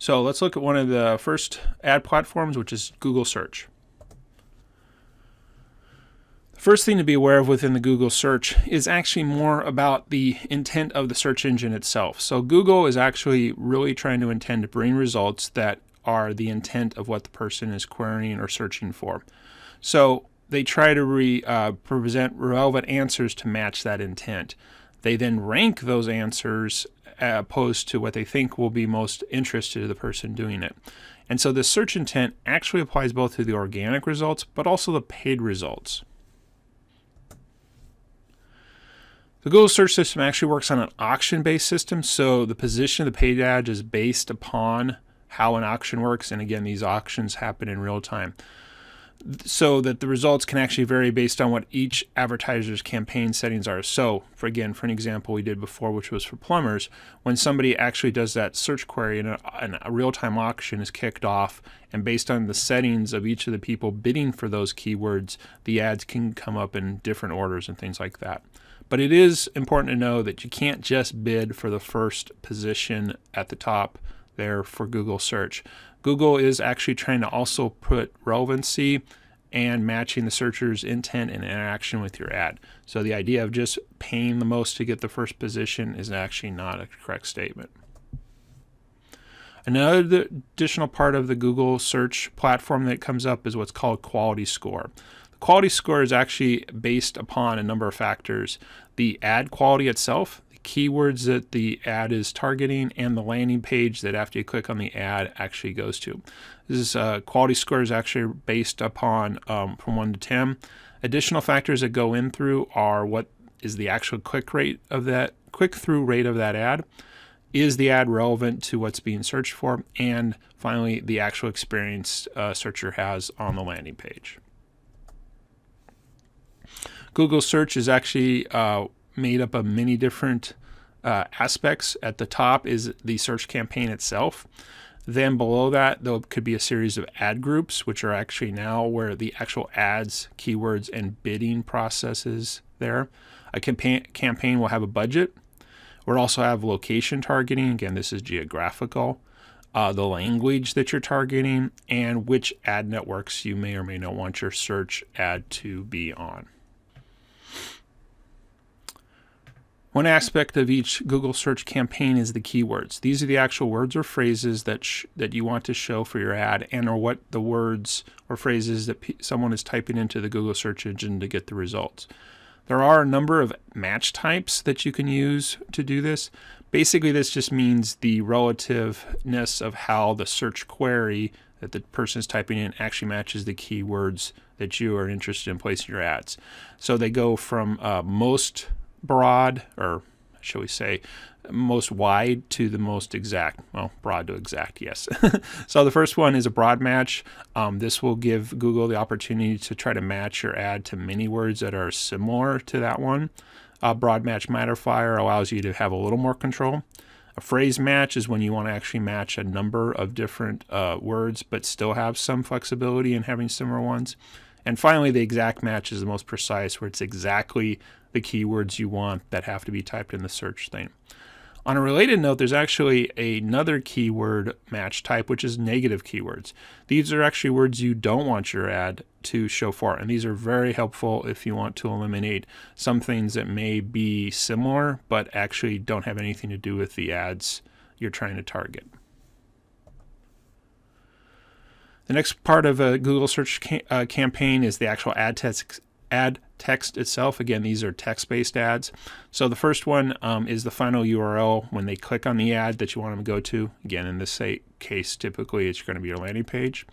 So let's look at one of the first ad platforms, which is Google Search. The first thing to be aware of within the Google search is actually more about the intent of the search engine itself. So Google is actually really trying to intend to bring results that are the intent of what the person is querying or searching for. So they try to present relevant answers to match that intent. They then rank those answers opposed to what they think will be most interested to the person doing it. And so the search intent actually applies both to the organic results, but also the paid results. The Google search system actually works on an auction-based system, so the position of the paid ad is based upon how an auction works, and again, these auctions happen in real time, so that the results can actually vary based on what each advertiser's campaign settings are. So, for an example we did before, which was for plumbers, when somebody actually does that search query and a real-time auction is kicked off, and based on the settings of each of the people bidding for those keywords, the ads can come up in different orders and things like that. But it is important to know that you can't just bid for the first position at the top there for Google search. Google is actually trying to also put relevancy and matching the searcher's intent and interaction with your ad. So the idea of just paying the most to get the first position is actually not a correct statement. Another additional part of the Google search platform that comes up is what's called quality score. The quality score is actually based upon a number of factors: the ad quality itself, the keywords that the ad is targeting, and the landing page that after you click on the ad actually goes to. This quality score is actually based upon from 1 to 10. Additional factors that go in through are what is the actual click-through rate of that ad. Is the ad relevant to what's being searched for? And finally, the actual experience searcher has on the landing page. Google search is actually made up of many different aspects. At the top is the search campaign itself. Then below that, there could be a series of ad groups, which are actually now where the actual ads, keywords, and bidding process is there. A campaign will have a budget. We'll also have location targeting. Again, this is geographical. The language that you're targeting, and which ad networks you may or may not want your search ad to be on. One aspect of each Google search campaign is the keywords. These are the actual words or phrases that you want to show for your ad, and or what the words or phrases that someone is typing into the Google search engine to get the results. There are a number of match types that you can use to do this. Basically, this just means the relativeness of how the search query that the person is typing in actually matches the keywords that you are interested in placing your ads. So they go from most broad, or shall we say most wide, to the most exact. Well, broad to exact, yes. So the first one is a broad match. This will give Google the opportunity to try to match your ad to many words that are similar to that one. A broad match modifier allows you to have a little more control. A phrase match is when you want to actually match a number of different words but still have some flexibility in having similar ones. And finally, the exact match is the most precise, where it's exactly the keywords you want that have to be typed in the search thing. On a related note, there's actually another keyword match type, which is negative keywords. These are actually words you don't want your ad to show for, and these are very helpful if you want to eliminate some things that may be similar but actually don't have anything to do with the ads you're trying to target. The next part of a Google search campaign is the actual ad text itself. Again, these are text-based ads. So the first one is the final URL when they click on the ad that you want them to go to. Again, in this case, typically it's going to be your landing page.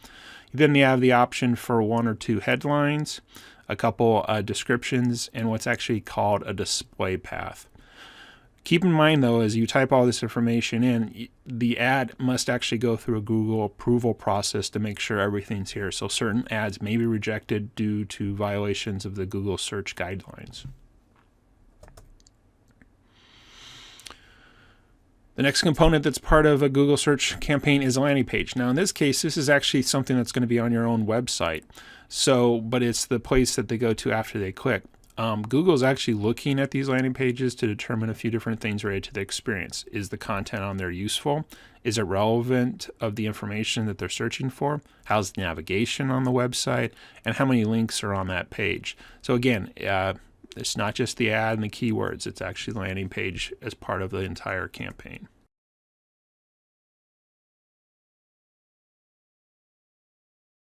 Then you have the option for 1 or 2 headlines, a couple descriptions, and what's actually called a display path. Keep in mind, though, as you type all this information in, the ad must actually go through a Google approval process to make sure everything's here. So certain ads may be rejected due to violations of the Google search guidelines. The next component that's part of a Google search campaign is a landing page. Now, in this case, this is actually something that's going to be on your own website. But it's the place that they go to after they click. Google's actually looking at these landing pages to determine a few different things related to the experience. Is the content on there useful? Is it relevant of the information that they're searching for? How's the navigation on the website? And how many links are on that page? So again, it's not just the ad and the keywords. It's actually the landing page as part of the entire campaign.